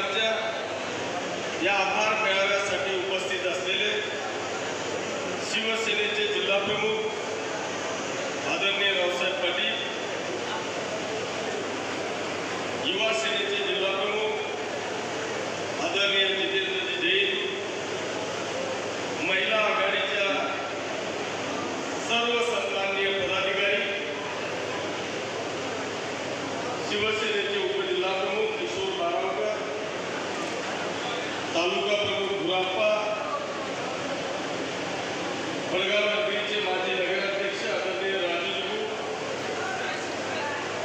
महिलांच्या या आभार मेळाव्यासाठी उपस्थित असलेले शिवसेनेचे जिल्हाप्रमुख आदरणीय रावसाहेब पाटील, युवा सेनेचे जिल्हाप्रमुख आदरणीय जितेंद्रजी जैन, महिला आघाडीच्या सर्व सन्माननीय पदाधिकारी, शिवसेनेचे उपजिल्हाप्रमुख किशोर बारावकर, तालुका प्रमुख गुराप्पा, बडगाव नगरीचे माजी नगराध्यक्ष आदरणीय राजू,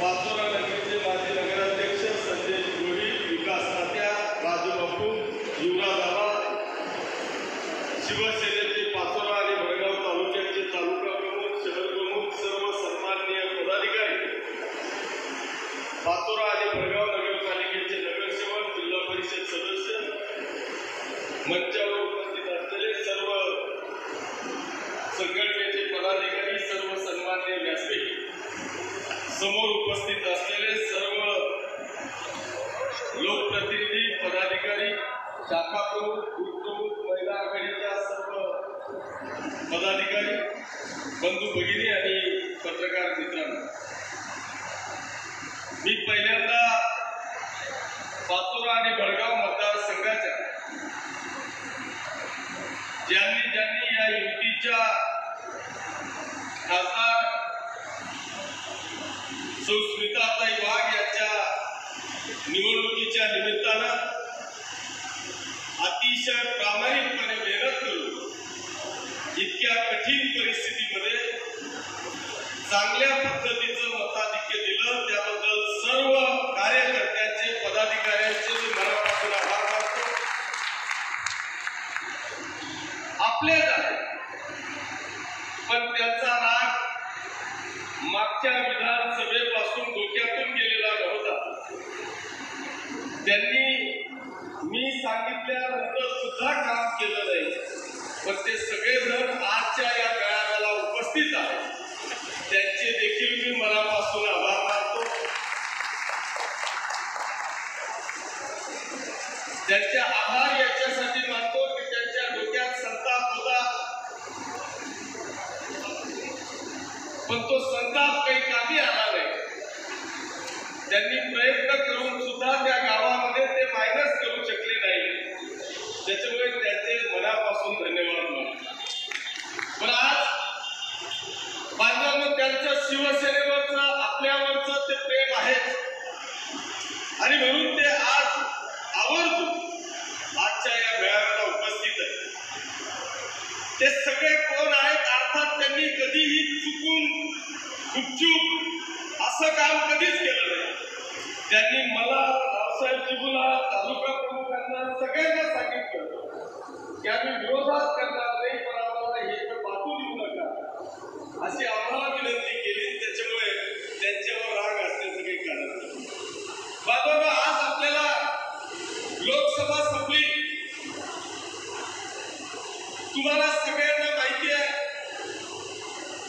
पाचोरा नगरीचे माजी नगराध्यक्ष संजय गोरी, विकास तात्या, राजू बापू, युवराज आबा, शिवसेनेचे पाचोरा आणि बडगाव तालुक्याचे तालुका प्रमुख, शहर प्रमुख, सर्व सन्माननीय पदाधिकारी, पाचोरा आणि बडगाव नगरपालिकेचे नगरसेवक, जिल्हा परिषद सदस्य, मंचावर उपस्थित असलेले सर्व संघटनेचे पदाधिकारी, सर्व सन्माननीय व्यासपीठ, समोर उपस्थित असलेले सर्व लोकप्रतिनिधी, पदाधिकारी, शाखा प्रमुख, उपप्रमुख, महिला आघाडीच्या सर्व पदाधिकारी, बंधू भगिनी आणि पत्रकार मित्रांनो, मी पहिल्यांदा पाचोरा आणि बडगाव मतदारसंघाच्या ज्यांनी या युतीच्या खासदार सुस्मिताताई वाघ यांच्या निवडणुकीच्या निमित्तानं अतिशय प्रामाणिकपणे मेहनत करून इतक्या कठीण परिस्थितीमध्ये चांगल्या पद्धतीचं मताधिक्य दिलं, त्याबद्दल सर्व कार्यकर्त्यांचे, पदाधिकाऱ्यांचे मी मनापासून आभार मानतो. आपलेच आहे, पण त्यांचा राग मागच्या विधानसभेपासून डोक्यातून गेलेला नव्हता. त्यांनी मी सांगितल्यानंतर सुद्धा काम केलं नाही, पण ते सगळेजण आजच्या या मेळाव्याला उपस्थित आहेत, त्यांचे देखील मी मनापासून आभार मानतो. त्यांचे आभार याच्यासाठी मानतो की त्यांच्या डोक्यात संताप होता, पण तो संताप काही कामी आला नाही. त्यांनी प्रयत्न करून सुद्धा त्या गावामध्ये ते मायनस करू शकले नाही, त्याच्यामुळे त्याचे मनापासून धन्यवाद मानतो. पण आज बांधवांनो, त्यांचं शिवसेनेवरचं, आपल्यावरचं ते प्रेम आहे आणि म्हणून ते आज आवर्जून आजच्या या मेळाव्याला उपस्थित आहे. ते सगळे कोण आहेत? अर्थात त्यांनी कधीही चुकून गुपचूप असं काम कधीच केलं नाही. त्यांनी मला, रावसाहेब जिबूला, तालुका प्रमुखांना, सगळ्यांना सांगितलं की आम्ही विरोधात करणार नाही, पण आम्हाला हे बाजू देऊ नका अशी आम्हाला विनंती केली. त्याच्यामुळे त्यांच्यावर राग असण्याचं काही कारण नाही. बाबा, आज आपल्याला लोकसभा संपली. तुम्हाला सगळ्यांना माहिती आहे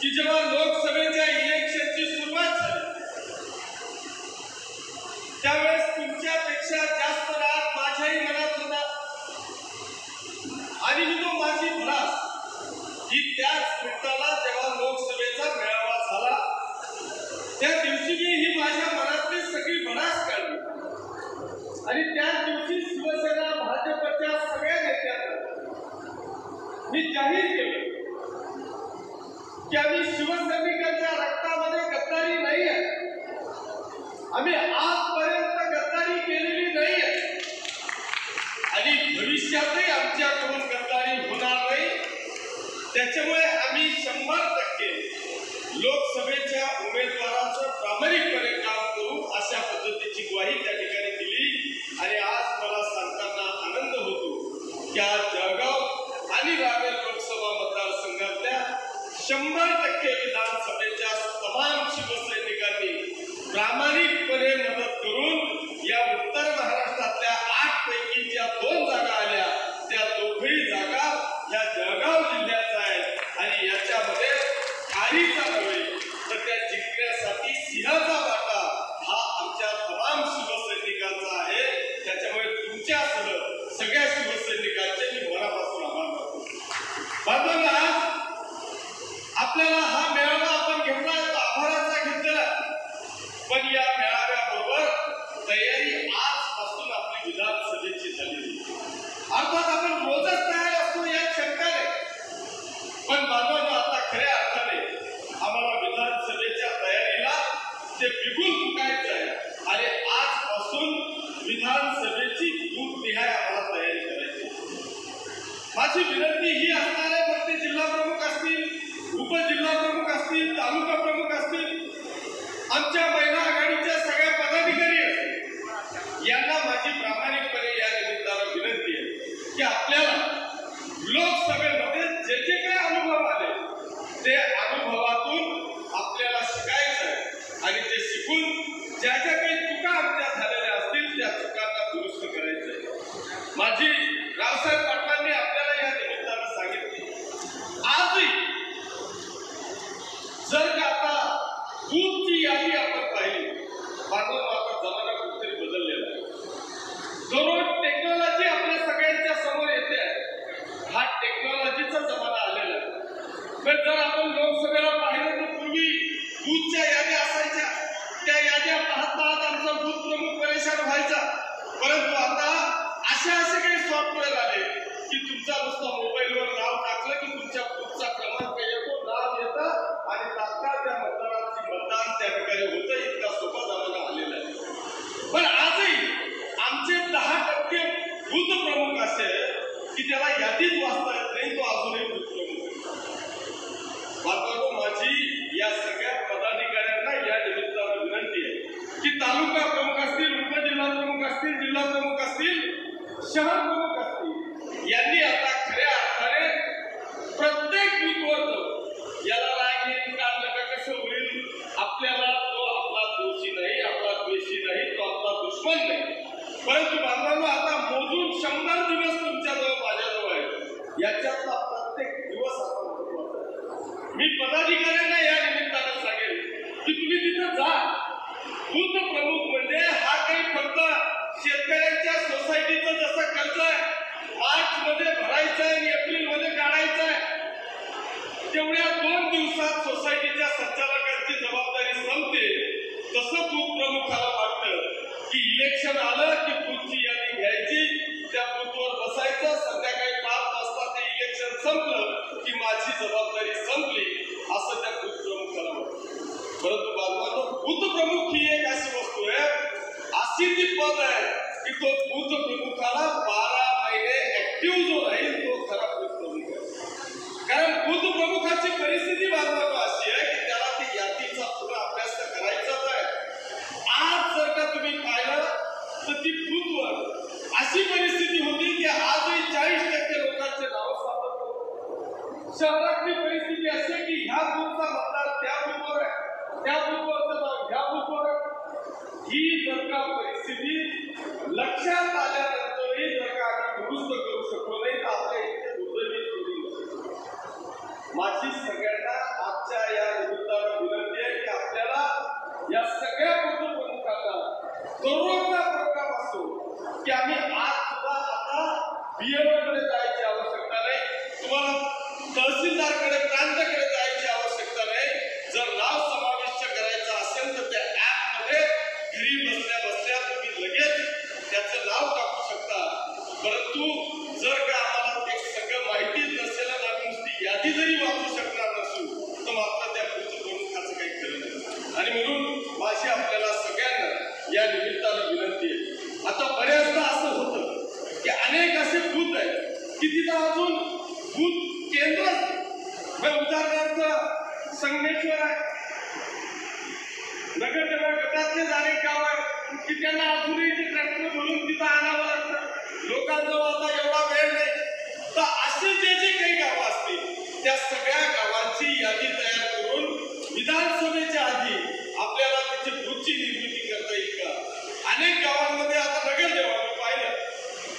की जेव्हा लोकसभेच्या इलेक्शनची सुरुवात झाली त्यावेळेस तुमच्यापेक्षा जास्त राग माझ्याही मनात होता आणि मी तो माझी भरास ही त्याच मिनिटाला जेव्हा लोकसभेचा मेळावा झाला त्या दिवशी मी ही माझ्या मनातली सगळी भरास काढली आणि त्याच दिवशी शिवसेना, भाजपच्या सगळ्या नेत्यांना मी जाहीर केलं की आम्ही शिवसैनिकांच्या रक्तामध्ये गद्दारी नाही आहे, आम्ही आजपर्यंत गद्दारी केलेली नाही आहे आणि भविष्यातही आमच्याकडून गद्दारी होणार नाही. त्याच्यामुळे आम्ही 100% लोकसभेच्या उमेदवाराचं प्रामाणिकपणे काम करू अशा पद्धतीची ग्वाही त्या ठिकाणी दिली. आणि आज मला सांगताना आनंद होतो की आज जळगाव आणि रावेर लोकसभा मतदारसंघातल्या 100% विधानसभेच्या तमाम शिवसैनिकांनी प्रामाणिकपणे मदत करून या उत्तर महाराष्ट्रातल्या 8 पैकी ज्या 2 जागा आल्या त्या दोघही जागा या जळगाव जिल्ह्याच्या आहेत आणि याच्यामध्ये खारीचा नव्हे तर त्या जिंकण्यासाठी सिंहाचा वाटा आपल्याला हा मेळावा आपण घेतला तो आभाराचा घेतलेला, पण या मेळाव्याबरोबर तयारी आजपासून आपली विधानसभेची झालेली. अर्थात आपण रोजच तयार असतो यात शंका नाही, पण बाबांनो आता खऱ्या अर्थाने आम्हाला विधानसभेच्या तयारीला ते बिगुल फुकायचं आहे आणि आजपासून विधानसभेची बूथनिहाय आम्हाला तयारी करायची. माझी विनंती ही असणार आहे, मग ते जिल्हा प्रमुख असतील, उपजिल्हा प्रमुख असतील, तालुका प्रमुख असतील, आमच्या महिला आघाडीच्या सगळ्या पदाधिकारी असतील, यांना माझी प्रामाणिकपणे या निमित्तानं विनंती आहे की आपल्याला लोकसभेमध्ये जे जे काही अनुभव आले ते अनुभवातून आपल्याला शिकायचं आहे आणि ते शिकून ज्या ज्या काही चुका आमच्या झालेल्या असतील त्या चुकांना दुरुस्त करायचं आहे. माझी रावसाहेब पाटलांनी आपल्याला या निमित्तानं सांगितले, आजही जर का आता बूथची यादी आपण पाहिली, बांधव आता जमाना कुठेतरी बदललेला आहे. दररोज टेक्नॉलॉजी आपल्या सगळ्यांच्या समोर येते आहे. हा टेक्नॉलॉजीचा जमाना आलेला आहे. पण जर आपण लोकसभेला पाहिलं तर पूर्वी बूथच्या याद्या असायच्या, त्या याद्या पाहत पाहत आमचा बूथ प्रमुख परेशान व्हायचा. परंतु आता असे काही सॉफ्टवेअर आले की तुमचा नुसता मोबाईलवर नाव टाकलं की तुमच्या बूथचा क्रमांक येतो, नाव येतं आणि तात्काळ त्या मतदान त्या ठिकाणी होतं. इतका सोपा जमाना आलेला आहे. पण आजही आमचे 10% बूथ प्रमुख असेल की त्याला यादीच वाचता येत नाही, तो अजूनही बूथ प्रमुख आहे. बाबांनो, माझी या सगळ्या पदाधिकाऱ्यांना या निमित्तानं विनंती आहे की तालुका प्रमुख असतील, उपजिल्हा प्रमुख असतील, जिल्हा प्रमुख असतील, शहर प्रमुख असतील, यांनी आता खऱ्या अर्थाने प्रत्येक बूथवर जाऊन याला राग येईल काढलं का कसं होईल, आपल्याला तो आपला दोषी नाही, आपला द्वेषी नाही, तो आपला दुश्मन नाही. परंतु बांधवांनो, आता मोजून 100 दिवस तुमच्याजवळ माझ्याजवळ आहे. याच्यातला प्रत्येक दिवस आपण महत्वाचा आहे. मी पदाधिकाऱ्यांना या निमित्तानं सांगेल की तुम्ही तिथं जा. बूथ प्रमुख म्हणजे हा काही फक्त शेतकऱ्यांच्या सोसायटीचं जसं कर्ज आहे मार्च मध्ये भरायचं आहे आणि एप्रिल मध्ये काढायचं आहे, तेवढ्या 2 दिवसात सोसायटीच्या संचालकांची जबाबदारी संपते. तसं बूथ प्रमुखाला वाटतं की इलेक्शन आलं की बूथची यादी घ्यायची, त्या बूथवर बसायचं, संध्याकाळी 5 वाजता ते इलेक्शन संपलं की माझी जबाबदारी संपली, असं त्या बूथ प्रमुखाला वाटतं. परंतु बांधवांनो, बूथ प्रमुख ही एक अशी वस्तू आहे, अशी ती पद आहे की तो बूथ प्रमुखाला 12 महिने ऍक्टिव्ह जो राहील तो खरा बूथ प्रमुख आहे. कारण बूथ प्रमुखाची परिस्थिती बांधवांनो अशी आहे की त्याला ती यादीचा पुरा अभ्यास करायचाच आहे. आज जर का तुम्ही पाहिलं तर ती बूथवर अशी परिस्थिती होती की आजही 40% लोकांचे नाव सापडतो. शहरातली परिस्थिती अशी आहे की ह्या बूथचा मतदार त्या बूथवर आहे, त्या बूथवरचं नाव ह्या बूथवर आहे. ही जर का परिस्थिती लक्षात आल्यानंतरही जर का आम्ही दुरुस्त करू शकलो नाही तर आपल्या इथे दुर्दैवी होईल. माझी सगळ्यांना आजच्या या निमित्तानं विनंती आहे की आपल्याला या सगळ्या बूथ प्रमुखांना दररोजचा प्रोग्राम असतो की आम्ही आज सुद्धा आता BLO कडे जायची आवश्यकता नाही, तुम्हाला तहसीलदारकडे प्रांताकडे जायची आवश्यकता नाही. जर नाव समाविष्ट करायचं असेल तर त्या ऍपमध्ये घरी बसल्या बसल्या तुम्ही लगेच त्याचं नाव टाकू शकता. परंतु जर का आम्हाला ते सगळं माहितीच नसेल आणि आम्ही नुसती यादी जरी वाचू शकणार नसू तर मात्र त्या बूथ प्रमुखाचं काही खरं नाही. आणि म्हणून माझी आपल्याला सगळ्यांना या निमित्तानं विनंती आहे. आता बऱ्याचदा असं होतं की अनेक असे बूथ आहेत की तिथं अजून बूथ केंद्र उदाहरणार्थ संगमेश्वर आहे, नगर गटातले अनेक गाव आहे की त्यांना अजूनही ते ट्रॅक्टर भरून तिथं आणावं लागतं. लोकांजवळ आता एवढा वेळ नाही. तर असे जे जे काही गावं असतील त्या सगळ्या गावांची यादी तयार करून विधानसभेच्या आधी आपल्याला त्याची बूथची निर्मिती करता येईल का? अनेक गावांमध्ये आता नगरदेवाने पाहिलं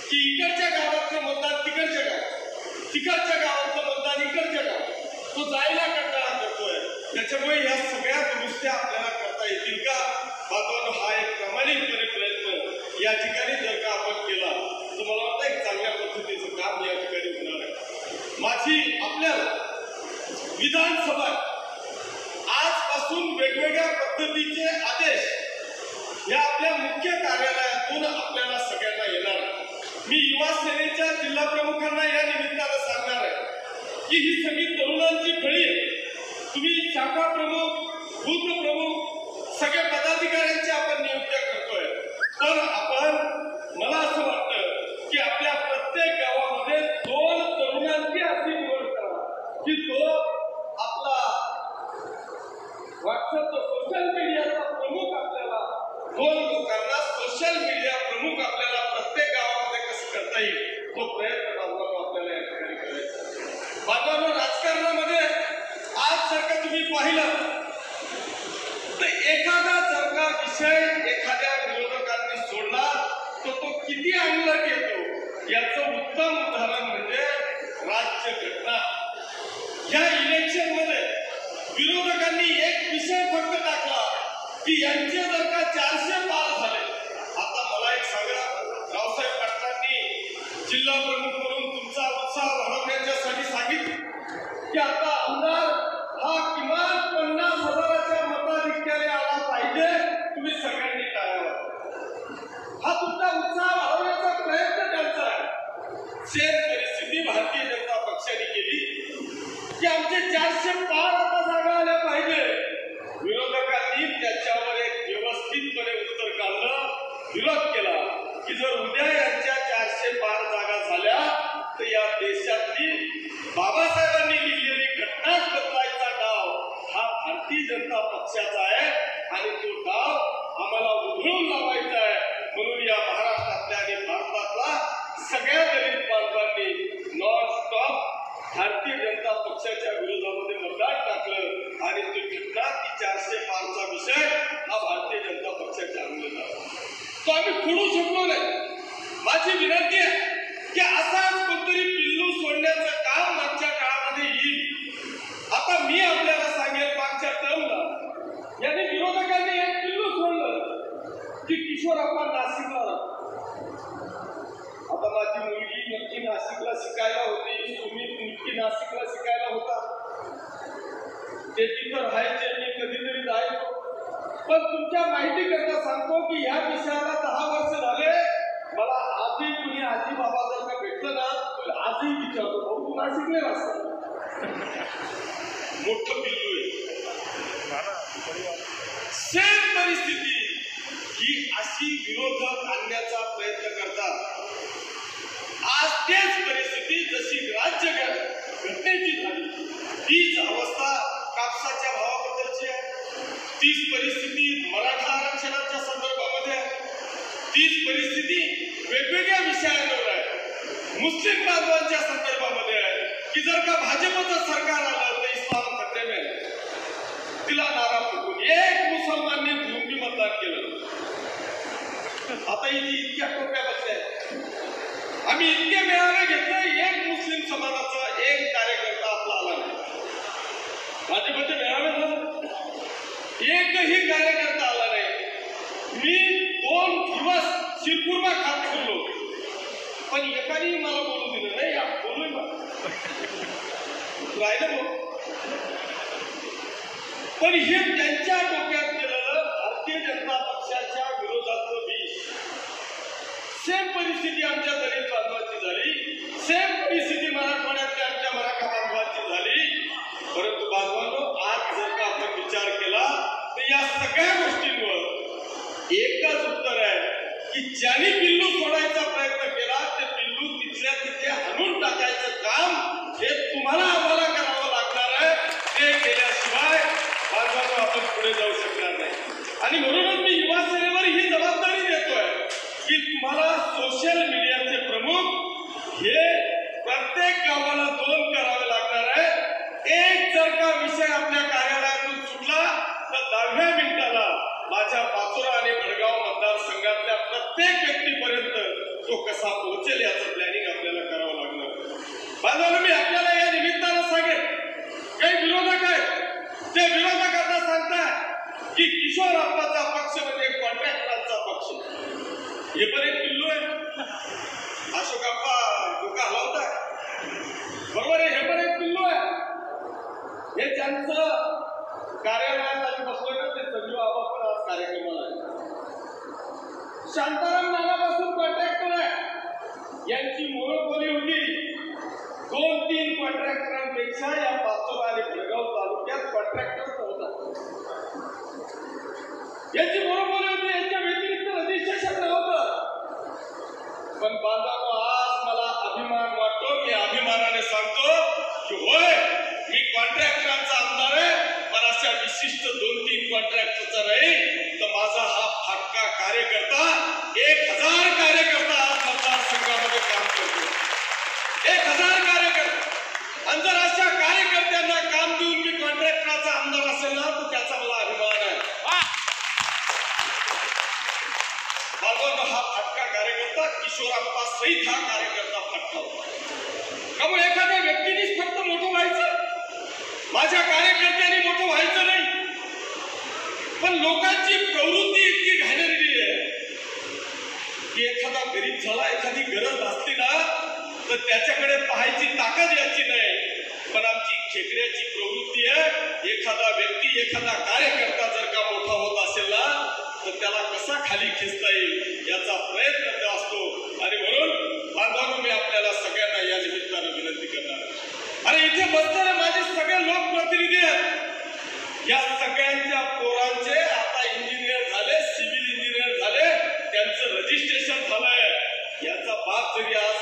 की इकडच्या गावातलं मतदान तिकडच्या गावात, तिकडच्या गावातलं मतदान इकडच्या गावात, तो जायला कंटाळा करतोय. त्याच्यामुळे या सगळ्या दुरुस्त्या आपल्याला करता येतील का? बांधवांनो, हा एक प्रामाणिकपणे प्रयत्न या ठिकाणी जर का आपण केला तर मला वाटतं एक चांगल्या पद्धतीचं काम या ठिकाणी होणार आहे. माझी आपल्याला विधानसभा आजपासून वेगवेगळ्या पद्धतीचे आदेश या आपल्या मुख्य कार्यालयातून आपल्याला सगळ्यांना येणार आहे. मी युवा सेनेच्या जिल्हा प्रमुखांना या निमित्तानं सांगणार आहे की ही सगळी तरुणांची फळी आहे. तुम्ही शाखा प्रमुख, बूथ प्रमुख, सगळ्या पदाधिकाऱ्यांची आपण नियुक्त्या करतोय. तर मला असं वाटतं की आपल्या प्रत्येक गावामध्ये 2 तरुणांची अशी निवड करा की तो आपला व्हॉट्सअपचा सोशल मीडियाचा प्रमुख आपल्याला 2 लोकांना सोशल मीडिया प्रमुख आपल्याला प्रत्येक गावामध्ये कसं करता येईल तो प्रयत्न बांधवांनो आपल्याला या ठिकाणी करायचा. बांधवांनो, राजकारणामध्ये आज जर का तुम्ही पाहिलं तर एखादा जर का विषय एखाद्या विरोधकांनी सोडला तर तो किती अंगलट येतो याचं उत्तम उदाहरण म्हणजे राज्यघटना. या इलेक्शन मध्ये विरोधकांनी एक विषय फक्त टाकला की यांचे जर का 400 पार झाले. आता मला एक सांगा, रावसाहेब पाटलांनी जिल्हा प्रमुख म्हणून तुमचा उत्साह वाढवण्यासाठी सांगितलं की आता आमदार हा किमान 50,000च्या मताधिक्याने आला पाहिजे. तुम्ही सगळ्यांनी टाळ्या वाजवा. हा तुमचा उत्साह वाढवण्याचा प्रयत्न त्यांचा आहे. सेम परिस्थिती भारतीय जनता पक्षाने केली की आमचे 400 पार आता जागा आल्या पाहिजे. विरोधकांनी त्याच्यावर एक व्यवस्थितपणे उत्तर काढलं, विरोध केला की जर उद्या यांच्या 400 पार जागा झाल्या तर या देशातली बाबासाहेबांनी लिहिलेली घटनाच बदलायचा डाव हा भारतीय जनता पक्षाचा आहे आणि तो डाव आम्हाला उधळून लावायचा आहे. म्हणून या महाराष्ट्रातल्या आणि भारतातला सगळ्या दलित बांधवांनी नॉन स्टॉप भारतीय जनता पक्षाच्या विरोधामध्ये मतदान टाकलं आणि तो घटना की 400 पारचा विषय हा भारतीय जनता पक्षाच्या अंगलट तो आम्ही फोडू शकलो नाही. माझी विनंती आहे की असाच कोणतरी पिल्लू सोडण्याचं काम मागच्या काळामध्ये येईल. आता मी आपल्याला सांगेल, मागच्या टर्मला यांनी विरोधकांनी एक पिल्लू सोडलं की किशोरप्पा नाशिकला राहतो. आता माझी मुलगी नक्की नाशिकला शिकायला होती, सुमित नक्की नाशिकला शिकायला होता. ते तिथं राहायचे, मी कधीतरी जायचो. पण तुमच्या माहिती करता सांगतो की ह्या विषयाला 10 वर्ष झाले. मला आजही कुणी आजी बाबा जर का भेटलं ना आजही विचारतो, भाऊ तू नाशिकले असतो. मोठं पिल्लू आहे. सेम परिस्थिती ही अशी विरोधक आणण्याचा प्रयत्न करतात. आज तेच परिस्थिती जशी राज्य घटनेची झाली तीच अवस्था कापसाच्या भावाबद्दलची आहे. तीच परिस्थिती मराठा आरक्षणाच्या संदर्भामध्ये आहे. तीच परिस्थिती वेगवेगळ्या विषयांवर आहे. मुस्लिम बांधवांच्या संदर्भामध्ये आहे की जर का भाजपचं सरकार आलं तर इस्लाम खतरे में तिला नारा फुटून एक मुसलमानने धुंडी मतदान केलं. आता इथे इतक्या टोप्या बसल्या. आम्ही इतके मेळावे घेतले, एक मुस्लिम समाजाचा एक कार्यकर्ता आपला आला नाही. भाजपचे मेळावे झाले, एकही कार्यकर्ता आला नाही. मी 2 दिवस शिरपूरमा खात फिरलो पण एकाने मला बोलू दिलं नाही. बोललोय राहिलं पण हे त्यांच्या डोक्यात केलेलं भारतीय जनता पक्षाच्या विरोधाचं विष. सेम परिस्थिती आमच्या दलित बांधवांची झाली, सेम परिस्थिती मराठवाड्यातल्या आमच्या मराठा बांधवांची झाली. परंतु बांधवांनो, आज जर का आपण विचार केला तर या सगळ्या गोष्टींवर एकच उत्तर आहे की ज्यांनी पिल्लू सोडायचा प्रयत्न केला ते पिल्लू तिथल्या तिथे हाणून टाकायचं काम हे तुम्हाला आम्हाला करावं लागणार आहे. ते केल्याशिवाय बांधवांनो आपण पुढे जाऊ शकणार नाही. आणि म्हणूनच मी युवा सेनेवर ही जबाबदारी देतोय की तुम्हाला सोशल मीडियाचे प्रमुख हे प्रत्येक गावाला 2 करावे लागणार आहे. एक जर का विषय आपल्या कार्यालयातून सुटला तर 10व्या मिनिटाला माझ्या पाचोरा आणि भडगाव मतदारसंघातल्या प्रत्येक व्यक्तीपर्यंत तो कसा पोहोचेल याचं प्लॅनिंग आपल्याला करावं लागणार. बांधवांनो, मी आपल्याला या निमित्तानं सांगेन, काही विरोधक आहेत ते विरोधकांना सांगताय की किशोरप्पाचा पक्ष म्हणजे कॉन्ट्रॅक्टरांचा पक्ष. हे पण एक पिल्लू आहे. अशोकप्पा डोका हलवताय, बरोबर आहे. हे पण एक पिल्लू आहे. हे ज्यांचं कार्यालयात संजू आबा पण आज कार्यक्रमाला आहे. शांताराम नानापासून कॉन्ट्रॅक्टर आहे, यांची मोनोपोली होती. 2-3 कॉन्ट्रॅक्टरांपेक्षा या पाचोरा आणि भडगाव तालुक्यात कॉन्ट्रॅक्टर होता. यांची मोनोपोली होती, यांच्या व्यतिरिक्त रजिस्ट्रेशन नव्हतं. पण बांधवांनो, आज मला अभिमान वाटतो. मी अभिमानाने सांगतो की होय, मी कॉन्ट्रॅक्टरांचा आमदार आहे, पण अशा विशिष्ट 2-3 कॉन्ट्रॅक्टरचा नाही तर माझा हा फाटका कार्यकर्ता 1000 कार्यकर्ता आज मतदारसंघामध्ये काम करतो. 1000 कार्यकर्ता. आणि जर अशा कार्यकर्त्यांना काम देऊन मी कॉन्ट्रॅक्टराचा आमदार असेल ना, तर त्याचा मला अभिमान आहे. हा फाटका कार्यकर्ता किशोरप्पा सहित हा कार्यकर्ता फाटका होता. त्यामुळे एखाद्या व्यक्तीनेच फक्त मोठं व्हायचं, माझ्या कार्यकर्त्यांनी मोठं व्हायचं नाही. पण लोकांची प्रवृत्ती इतकी घाणेरडी आहे की एखादा गरीब झाला, एखादी गरज भासली ना, तर त्याच्याकडे पाहायची ताकद याची नाही. पण आमची खेकड्याची प्रवृत्ती आहे, एखादा व्यक्ती, एखादा कार्यकर्ता जर का मोठा होत असेल ना, तर त्याला कसा खाली खेचता येईल याचा प्रयत्न असतो. आणि म्हणून बांधवांनो, मी आपल्याला सगळ्यांना या निमित्तानं विनंती करणार. अरे इथे बसणारे माझे सगळे लोकप्रतिनिधी आहेत. या सगळ्यांच्या पोरांचे आता इंजिनियर झाले, सिव्हिल इंजिनियर झाले, त्यांचं रजिस्ट्रेशन झालंय. याचा बाप जरी आज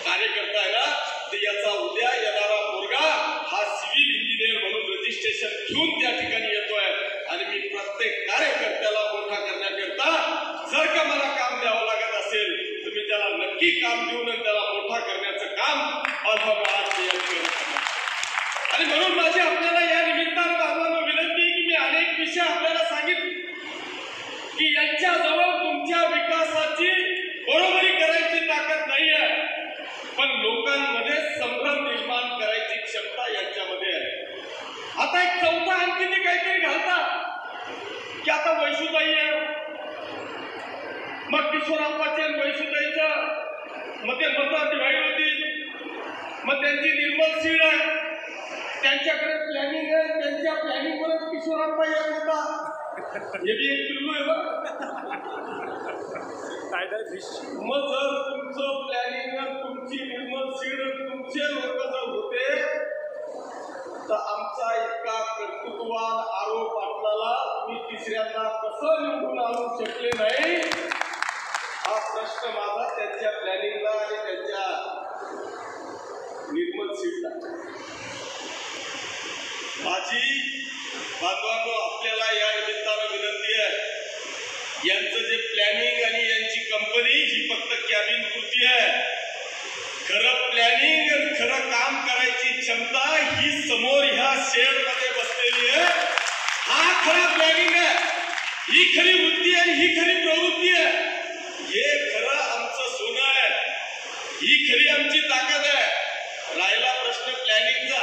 कार्यकर्ता आहे ना, तर याचा उद्या येणारा पोरगा हा सिव्हिल इंजिनियर म्हणून रजिस्ट्रेशन घेऊन त्या ठिकाणी येतोय. आणि मी प्रत्येक कार्यकर्त्याला मोठा करण्याकरता जर का मला काम द्यावं लागत असेल तर मी त्याला नक्की काम देऊन त्याला मोठा करण्याचं काम आणि म्हणून माझी आपल्याला या निमित्तानं बाबांना विनंती की मी अनेक विषय आपल्याला सांगितले की यांच्याजवळ तुमच्या विकासाची बरोबरी करायची ताकद नाही आहे, पण लोकांमध्ये संभ्रम निर्माण करायची क्षमता यांच्यामध्ये आहे. आता एक चौथा आणखी ते काहीतरी घालतात की आता वैशुताई आहे, मग किशोरप्पाचे वैशुताईचं मग ते मतं डिवाइड होतील, मग त्यांची निर्मल सीड आहे, त्यांच्याकडे प्लॅनिंग आहे, त्यांच्या प्लॅनिंग वरच किशोरप्पा येत होता. हे बी एक पिल्लू आहे बघ. मग जर तुमचं प्लॅनिंग, तुमची निर्मल सीड, तुमचे लोक जर होते तर आमचा इतका कर्तृत्ववान आरोप आपल्याला मी तिसऱ्यांदा कसं निवडून आणू शकले नाही, हा प्रश्न माझा त्यांच्या प्लॅनिंगला आणि त्यांच्या निर्मल सीडला. माझी बांधवांनो आपल्याला या निमित्तानं विनंती आहे, यांचं जे प्लॅनिंग आणि यांची कंपनी ही फक्त कॅबिन पुरती आहे. खरं प्लॅनिंग आणि खरं काम करायची क्षमता ही समोर ह्या शेड मध्ये बसलेली आहे. हा खरा प्लॅनिंग आहे, ही खरी वृत्ती आहे, ही खरी प्रवृत्ती आहे. हे खरं आमचं सोनं आहे, ही खरी आमची ताकद आहे. राहिला प्रश्न प्लॅनिंगचा,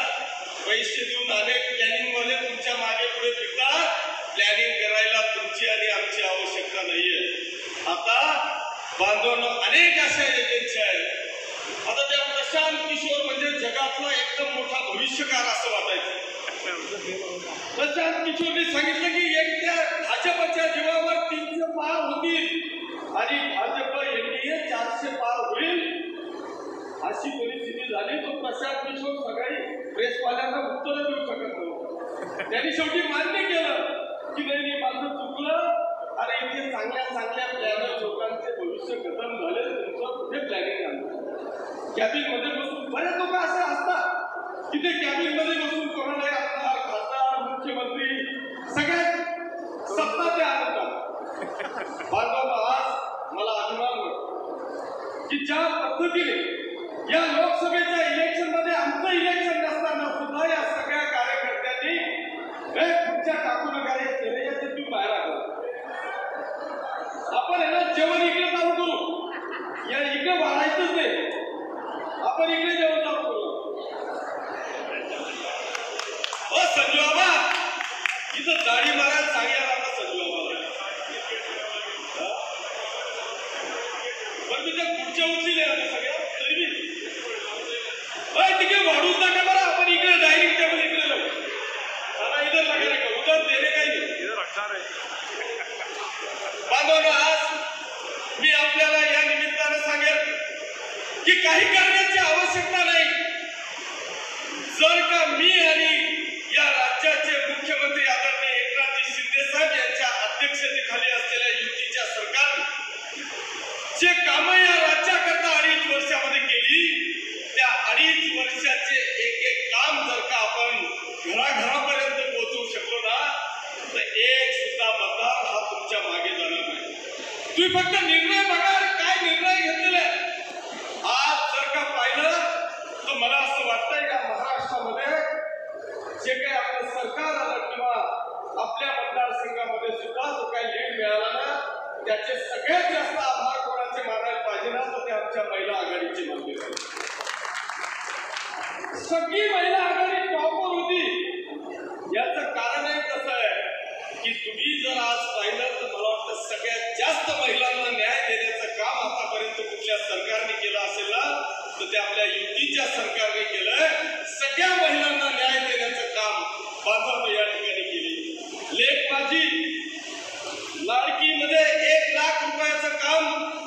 पैसे देऊन अनेक प्लॅनिंग वाले तुमच्या मागे पुढे फिरतात. प्लॅनिंग करायला तुमची आणि आमची आवश्यकता नाहीये. आता बांधवांनो अनेक अशा एजन्सी आहेत. आता त्या प्रशांत किशोर म्हणजे जगातला एकदम मोठा भविष्यकार असं वाटायचं. प्रशांत किशोरने सांगितलं की एकट्या भाजपच्या जीवावर 300 पार होतील आणि भाजप एनडीए 400 पार होईल अशी परिस्थिती झाली. तो प्रशांत किशोर सगळी प्रेसवाल्यांना उत्तर देऊ शकत नव्हतं. त्यांनी शेवटी मान्य केलं की नाही माझं चुकलं, अरे इथे चांगल्या चांगल्या प्लॅनर लोकांचे भविष्य खतम झाले, तुमचं कुठे प्लॅनिंग आणलं. कॅबिन मध्ये बसून बरेच लोक असे असतात की ते कॅबिन मध्ये बसून कोणाला आमदार, खासदार, मुख्यमंत्री सगळ्यात सत्ता ते आणतात. बांधवांनो आज मला अभिमान वाटतो की ज्या पद्धतीने या लोकसभेच्या इलेक्शन मध्ये आमचं इलेक्शन नसताना सुद्धा या सगळ्या कार्यकर्त्यांनी खुर्च्या टाकू नका रे, याचे तुम्ही बाहेर आला. आपण याला जेवण इकडे चालू करू, या इकडे वाढायचंच नाही, आपण इकडे जेवण चालू करू. संजू बाबा इथं दाढी मारायला सांगणार आता संजू बाबाला. पण मी त्या खुर्च्या उचलल्या आता सगळ्या तरी तिकडे वाढूच नका बरं, आपण इकडे डायनिंग टेबल इकडे लावू. इधर लगाने का, उधर देने का ही नहीं, इधर रखना नाही. बांधवांनो, आज मी आपल्याला या निमित्तानं सांगेल की काही करण्याची आवश्यकता नाही. जर का मी आणि या राज्याचे मुख्यमंत्री आदरणीय एकनाथजी शिंदे साहेब यांच्या अध्यक्षतेखाली असलेल्या युतीच्या सरकारने जे कामं या राज्याकरता 2.5 वर्षामध्ये केली, त्या 2.5 वर्षाचे एक एक काम जर का आपण घराघरापर्यंत पोहोचवू शकलो ना, तर एक सुद्धा मतदार हा तुमच्या मागे जाणार नाही. तुम्ही फक्त निर्णय बघा, काय निर्णय घेतलेले आहे. आज जर का पाहिलं तर मला असं वाटतंय का महाराष्ट्रामध्ये जे काही आपलं सरकार आलं किंवा आपल्या मतदारसंघामध्ये सुद्धा जो काही लीड मिळाला ना, त्याचे सगळ्यात जास्त आभार कोणाचे मानायला पाहिजे ना, तर ते आमच्या महिला आघाडीचे मानले पाहिजे. सगळी महिला आघाडी टॉपवर होती. याचं कारणही कसं आहे की तुम्ही जर आज पाहिलं तर मला वाटतं सगळ्यात जास्त महिलांना न्याय देण्याचं काम आतापर्यंत कुठल्या सरकारने केलं असेल ना, तर ते आपल्या युतीच्या सरकारने केलंय. सगळ्या महिलांना न्याय देण्याचं काम बांधवांनी या ठिकाणी केली. लेखबाजी लाडकीमध्ये 1 लाख रुपयाचं काम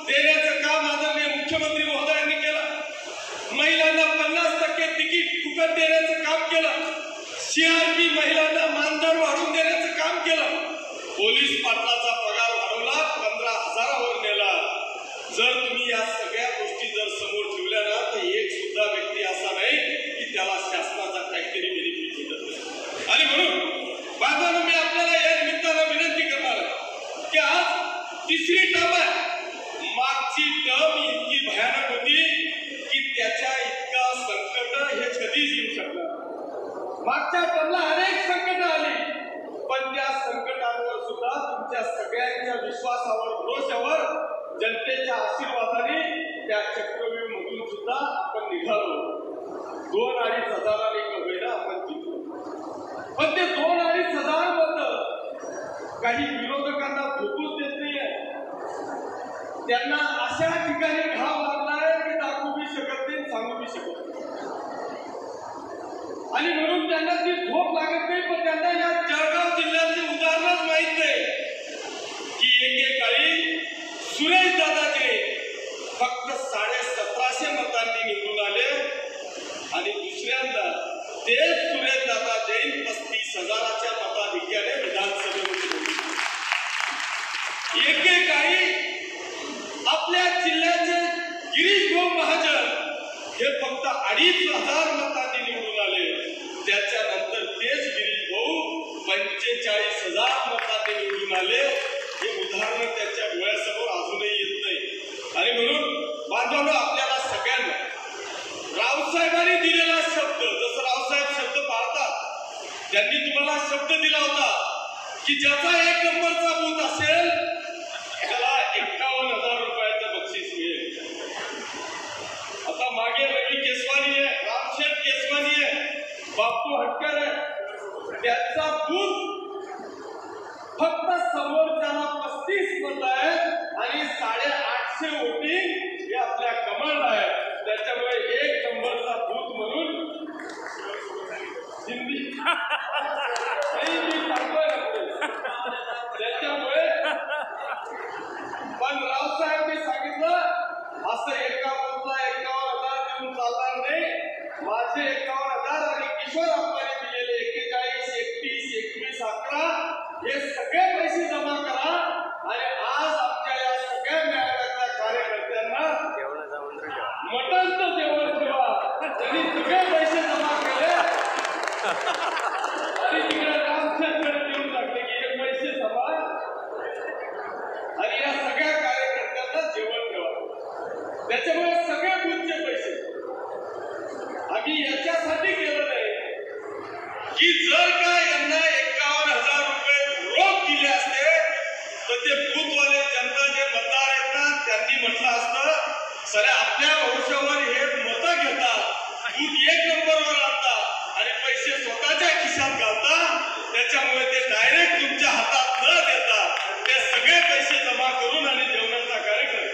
देण्याचं काम आदरणीय मुख्यमंत्री महोदयांनी केलं. महिलांना 50% तिकीट फुकट देण्याचं काम केलं. CRP महिलांना मानधन वाढवून देण्याचं काम केलं. पोलीस पाटलाचा पगार वाढवला, 15,000वर नेला. जर तुम्ही या सगळ्या गोष्टी जर समोर ठेवल्या ना, तर एक सुद्धा व्यक्ती असा नाही की त्याला शासनाचा काहीतरी बेनिफिट भेटत नाही. आणि म्हणून बांधवांनो, मी आपल्याला या निमित्तानं विनंती करणार आहे की आज 3री टर्म आहे. मागची टर्म इतकी भयानक होती की त्याच्या इतका संकट हे कधीच येऊ शकणार. मागच्या टर्मला अनेक संकट आली, पण त्या संकटांवर सुद्धा तुमच्या सगळ्यांच्या विश्वासावर, भरोश्यावर, जनतेच्या आशीर्वादाने त्या चक्रव्यूहमधून सुद्धा आपण निघालो. 2-2.5 हजारांनी कवयला आपण जिंकलो. पण ते 2-2.5 हजार मत काही विरोधकांना झोपूच देत नाहीये. त्यांना अशा ठिकाणी घाव लागलाय की दाखवू बी शकत नाही, सांगू बी शकत नाही. आणि म्हणून त्यांना ती झोप लागत नाही. पण त्यांना या जळगाव जिल्ह्यातली उदाहरणच माहित नाही की एकेकाळी सुरेश दादाचे फक्त 1750 मतांनी निवडून आले आणि दुसऱ्यांदा तेच सुरेश दादा जैन 35,000च्या मताधिक्याने विधानसभेमध्ये निवडून. एकेकाळी आपल्या जिल्ह्याचे गिरीश भाऊ महाजन हे फक्त 2,500 मतांनी निवडून आले. त्याच्यानंतर तेच गिरीश भाऊ 45,000 मतांनी निवडून आले. हे उदाहरण त्यांच्या डोळ्यासमोर अजूनही येत नाही. आणि म्हणून बांधवांनो, आपल्याला सगळ्यांना रावसाहेबांनी दिलेला शब्द, जसं रावसाहेब शब्द पाळतात, त्यांनी तुम्हाला शब्द दिला होता की ज्याचा 1 नंबरचा बूथ असेल त्याला 51,000 रुपयाचं बक्षीस मिळेल. आता मागे रवी केसवानी आहे, रामशेठ केसवानी आहे, बापू हटकर आहे. त्याचा बूथ फक्त समोरच्याला 35 मत आहेत आणि 850 वोटिंग हे आपल्या कमांड आहे. त्याच्यामुळे 1 नंबरचा बूथ म्हणून हिंदी त्याच्यामुळे पण रावसाहेबांनी सांगितलं असं एका बूथला 51,000 देऊन चालणार नाही. माझे 51,000 आणि किशोर अप्पांनी दिलेले 41, 31, 21, 11 हे सगळे पैसे जमा करा आणि आज आमच्या या सगळ्या मेळाव्यातल्या कार्यकर्त्यांना मटणचं जेवण ठेवा. त्यांनी सगळे पैसे जमा केले आणि तिकडे रामचंद्रकडे देऊन टाकले की हे पैसे जमा आणि या सगळ्या कार्यकर्त्यांना जेवण ठेवा. त्याच्यामुळे सगळे बूथचे पैसे आम्ही याच्यासाठी केलं नाही की जर का यांना 51,000 रुपये रोख दिले असते तर ते बूथवाले जनता जे मतदार आहेत ना, त्यांनी म्हटलं असतं सरे आपल्या भविष्यावर हे मतं घेतात, बूथ 1 नंबरवर आणतात आणि पैसे स्वतःच्या खिशात घालतात. त्याच्यामुळे ते डायरेक्ट तुमच्या हातात न देता ते सगळे पैसे जमा करून आणि जेवणाचा कार्यक्रम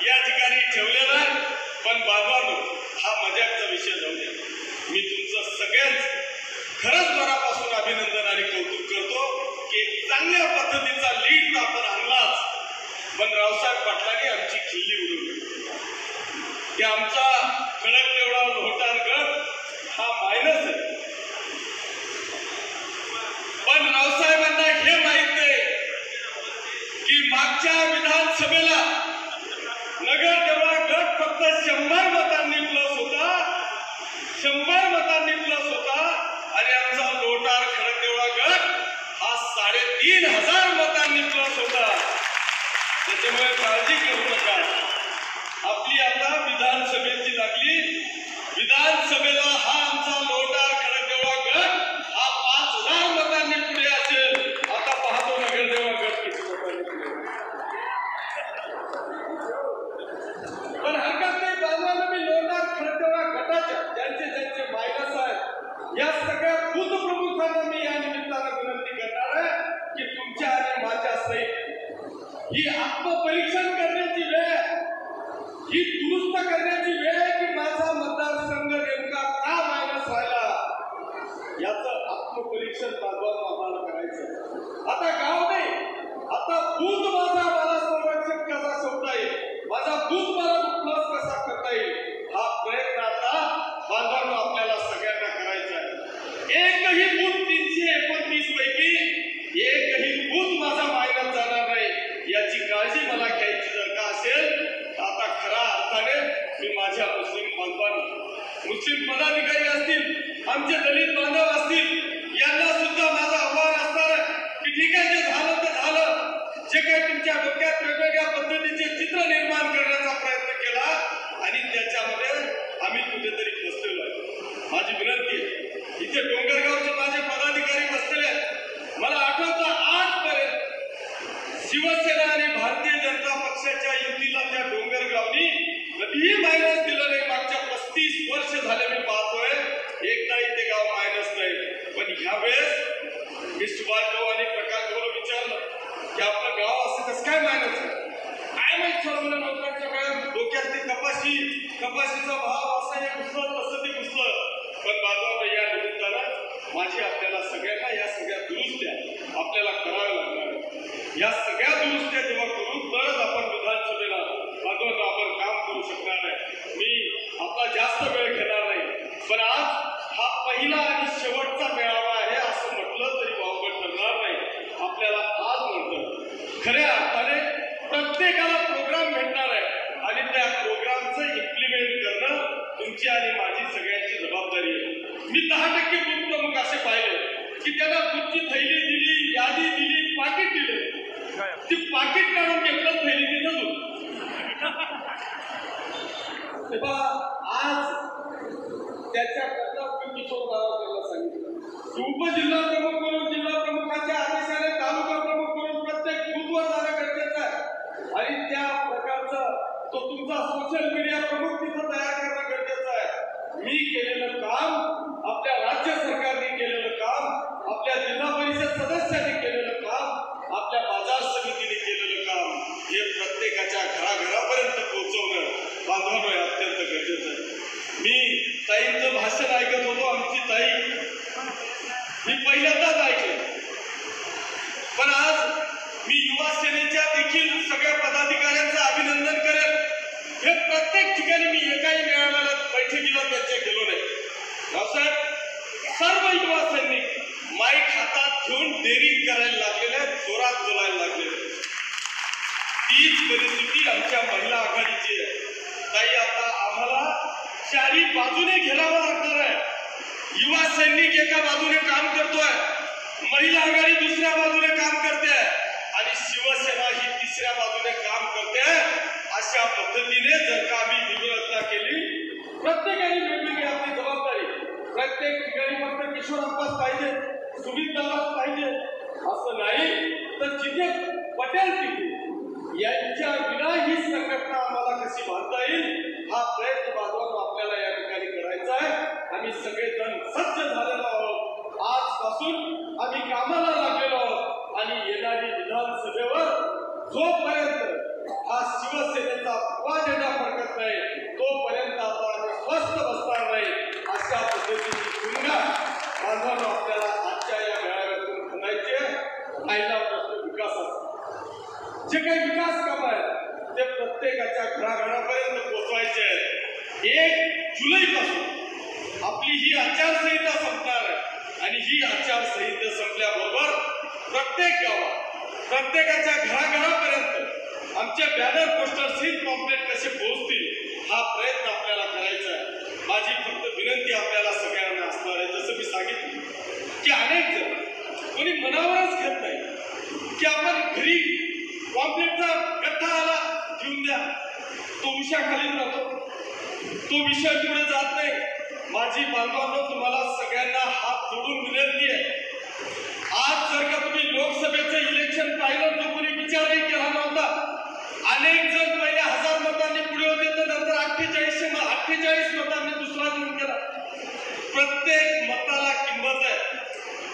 या ठिकाणी ठेवलेला आहे. पण बांधवांनो, हा मजाकचा विषय जाऊ द्या. मी तुमचं सगळ्यांचं खरंच मनापासून अभिनंदन आणि कौतुक करतो की चांगल्या पद्धतीचा लीड आपण आणलाच, पण रावसाहेब पाटलांनी आमची खिल्ली उडवली की आमचा कडक तेवढा लोटार गट हा मायनस आहे. पण रावसाहेबांना हे माहित नाही की मागच्या विधानसभेला नगर तेवढा गट फक्त 100 मतांनी प्लस होता, 100 मतांनी प्लस होता आणि आमचा लोटार खडकदेवळा गट हा 3500 मतांनी प्लस होता. त्याच्यामुळे काळजी करू नका. आपली आता विधानसभेची लागली, विधानसभेला हा आमचा लोटार खडकदेवळा गट हा 5000 मतांनी पुढे असेल. आता पाहतो नगरदेवळा गट किती मतांनी पुढे. पण हरकत नाही, बाजूला मी लोटार खडकदेवळा गटाच्या ज्यांचे मायनस आहेत या सगळ्या बूथ प्रमुखांना मी या निमित्तानं विनंती करणार आहे की तुमच्या आणि माझ्या सहित ही आत्मपरीक्षण करण्याची वेळ आहे, ही दुरुस्त करण्याची वेळ आहे की माझा मतदारसंघ नेमका का मायनस राहिला, याचं आत्मपरीक्षण बाजूला आम्हाला करायचं. आता गाव नाही, आता बूथ मला संरक्षण कसा ठेवता येईल, माझा बूथ मला प्लस कसा करता येईल, हा प्रयत्न आता बांधवांनो आपल्याला सगळ्यांना करायचा आहे. एकही बूथ 329 पैकी एकही बूथ माझा मायनस जाणार नाही याची काळजी मला घ्यायची जर का असेल तर आता खऱ्या अर्थाने मी माझ्या मुस्लिम बांधवांना, मुस्लिम पदाधिकारी असतील, आमचे दलित बांधव असतील, यांना सुद्धा माझं आव्हान असणार आहे की ठीक आहे, जे झालं ते झालं. जे काही तुमच्या डोक्यात वेगवेगळ्या पद्धतीचे चित्र निर्माण करण्याचा प्रयत्न केला आणि त्याच्यामध्ये आम्ही कुठेतरी फसलेलो आहे. माझी विनंती आहे, इथे डोंगरगावचे माझे पदाधिकारी बसलेले आहेत. मला आठवतं आजपर्यंत शिवसेना आणि भारतीय जनता पक्षाच्या युतीला त्या डोंगरगावनी कधीही मायनस दिलं नाही. मागच्या 35 वर्ष झाले मी पाहतोय, एकदाही ते गाव मायनस नाही. पण ह्यावेळेस मी सुभाष भाऊ आणि प्रकाश भाऊला विचारलं की आपलं गाव असं कसं काय मायनस आहे, काय माहित सर्व लोकांच्या काय डोक्यात ते कपाशीचा भाव असा हे घुसलं तसं ते घुसलं. पण बाजूला या निमित्तानं माझी आपल्याला सगळ्यांना या सगळ्या दुरुस्त्या आपल्याला कराव्या लागणार आहेत. या सगळ्या दुरुस्त्या जेव्हा करू तरच आपण विधानसभेला बाजूला आपण काम करू शकणार आहे. मी आपला जास्त वेळ घेणार नाही, पण आज हा पहिला आणि शेवटचा मेळावा आहे असं म्हटलं तरी वावगं ठरणार नाही. आपल्याला आज म्हणतं खऱ्या अर्थाने प्रत्येकाला प्रोग्राम भेटणार आहे आणि त्या प्रोग्रामचं इम्प्लिमेंट करणं तुमची आणि माझी सगळ्यांची जबाबदारी आहे. मी 10% बूथ प्रमुख असे पाहिले की त्याला बूथची थैली दिली, यादी दिली, पाकिट दिले, ती पाकिट काढून घेतलं, थैली तिथंच होती. तेव्हा आज त्याच्याकरता किशोर गावाला सांगितलं उपजिल्हा प्रमुख म्हणून जिल्हा प्रमुखाच्या आदेशाने तालुका प्रमुख म्हणून प्रत्येक बूथवर जाणं गरजेचं आहे आणि त्या प्रकारचं तो तुमचा सोशल मीडिया प्रमुख तिथं तयार करणं गरजेचं आहे. मी केलेलं काम, आपल्या राज्य सरकारने केलेलं काम, आपल्या जिल्हा परिषद सदस्यांनी केलेलं काम, आपल्या बाजार समितीने केलेलं काम हे प्रत्येकाच्या घराघरापर्यंत पोहोचवणं बांधवांनो हे अत्यंत गरजेचं आहे. मी ताईंचं भाषण ऐकत होतो, आमची ताई मी पहिल्यांदाच ऐकलं, पण आज मी युवा सेनेच्या देखील सगळ्या पदाधिकाऱ्यांचं अभिनंदन करेन. हे प्रत्येक ठिकाणी मी एकाही मेळाव्याला बैठकीला त्यांच्या गेलो नाही. रावसाहेब सर्व युवा सैनिक माईक हातात घेऊन डेअरिंग करायला लागलेले आहेत, जोरात बोलायला लागलेले. तीच परिस्थिती आमच्या महिला आघाडीची आहे. ताई आता आम्हाला चारी बाजूने घेरावं लागणार आहे. युवा सैनिक एका बाजूने काम करतोय, महिला आघाडी दुसऱ्या बाजूने काम करते आणि शिवसेना ही तिसऱ्या बाजूने काम करते. अशा पद्धतीने जर का आम्ही व्यूहरचना केली, प्रत्येकाने वेगवेगळी आपली जबाबदारी, प्रत्येक ठिकाणी फक्त किशोरप्पाच पाहिजे, सुमितदादाच पाहिजे असं नाही, तर जिथे पटेल तिथे यांच्या विना ही संघटना आम्हाला कशी बांधता येईल हा प्रयत्न बाजूला आपल्याला या ठिकाणी करायचा आहे. आम्ही सगळेजण सज्ज झालेलो आहोत, आजपासून आम्ही कामाला लागलेलो आहोत आणि येणारी विधानसभेवर जोपर्यंत हा शिवसेनेचा झेंडा फडकत नाही तोपर्यंत आता आम्ही स्वस्थ बसणार नाही. अशा पद्धतीची भूमिका बांधवांना जे काही विकास काम आहेत ते प्रत्येकाच्या घराघरापर्यंत पोहोचवायचे आहेत. 1 जुलैपासून आपली ही आचारसंहिता संपणार आहे आणि ही आचारसंहिता संपल्याबरोबर प्रत्येक गावात प्रत्येकाच्या घराघरापर्यंत आमचे बॅनर पोस्टर सहित पॉम्पलेट कसे पोहोचतील हा प्रयत्न आपल्याला करायचा आहे. माझी फक्त विनंती आपल्याला सगळ्यांना असणार आहे, जसं मी सांगितलं की अनेक जण कोणी मनावरच घेत नाही की आपण घरी पॉम्पलेटचा गठ्ठा आला घेऊन द्या, तो विषयाखाली राहतो, तो विषय पुढे जात नाही. माझी बांधवांनो तुम्हाला सगळ्यांना हात जोडून विनंती आहे, आज जर का तुम्ही लोकसभेचं इलेक्शन पाहिलं तर कोणी विचारही केला नव्हता. अनेक जण पहिले 1000 मतांनी पुढे होते तर नंतर 48 मतांनी दुसरा निवडून गेला. प्रत्येक मताला किंमत आहे.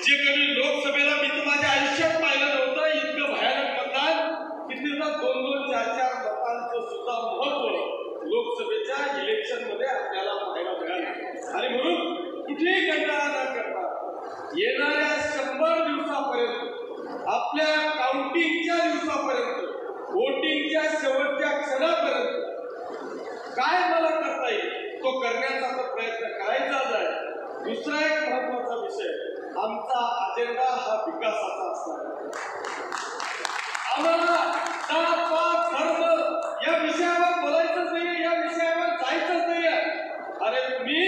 जे कधी लोकसभेला मी तर माझ्या आयुष्यात पाहिलं नव्हतं इतकं भयानक मतदान की तिथं 2-2, 4-4 मतांचं सुद्धा महत्व लोकसभेच्या इलेक्शन मध्ये आपल्याला पाहायला मिळालं. आणि म्हणून कुठेही कंटाळा न करता येणाऱ्या 100 दिवसापर्यंत आपल्या काउंटिंगच्या दिवसापर्यंत वोटिंगच्या शेवटच्या क्षणापर्यंत काय मला करता येईल तो करण्याचा प्रयत्न करायचाच आहे. दुसरा एक महत्वाचा विषय, आमचा अजेंडा हा विकासाचा असणार. आम्हाला जात पात धर्म या विषयावर बोलायचंच नाही, या विषयावर जायचंच नाही. अरे तुम्ही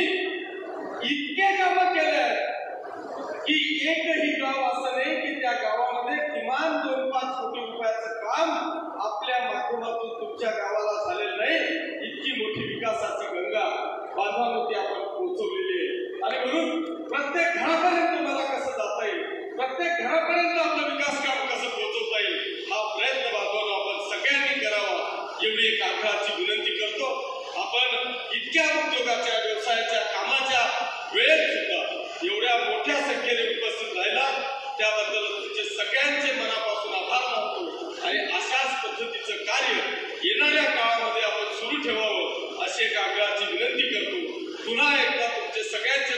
इतके कामं केले आहेत की एकही गाव असं नाही की त्या गावामध्ये किमान 2-5 कोटी रुपयाचं काम आपल्या माध्यमातून तुमच्या गावाला झालेलं नाही. इतकी मोठी विकासाची गंगा बांधवांनो ती आपण पोहोचवलेली आहे. आणि म्हणून प्रत्येक घरापर्यंत मला कसं जाता येईल, प्रत्येक घरापर्यंत आपलं विकास काम कसं पोहोचवता येईल हा प्रयत्न बांधवांनो आपण सगळ्यांनी करावा एवढी एक आग्रहाची विनंती करतो. आपण इतक्या उद्योगाच्या व्यवसायाच्या कामाच्या वेळेत सुद्धा एवढ्या मोठ्या संख्येने उपस्थित राहिला त्याबद्दल तुमचे सगळ्यांचे मनापासून आभार मानतो आणि अशाच पद्धतीचं कार्य येणाऱ्या काळामध्ये आपण सुरू ठेवावं अशी एक आग्रहाची विनंती करतो. पुन्हा एकदा तुमचे सगळ्यांचे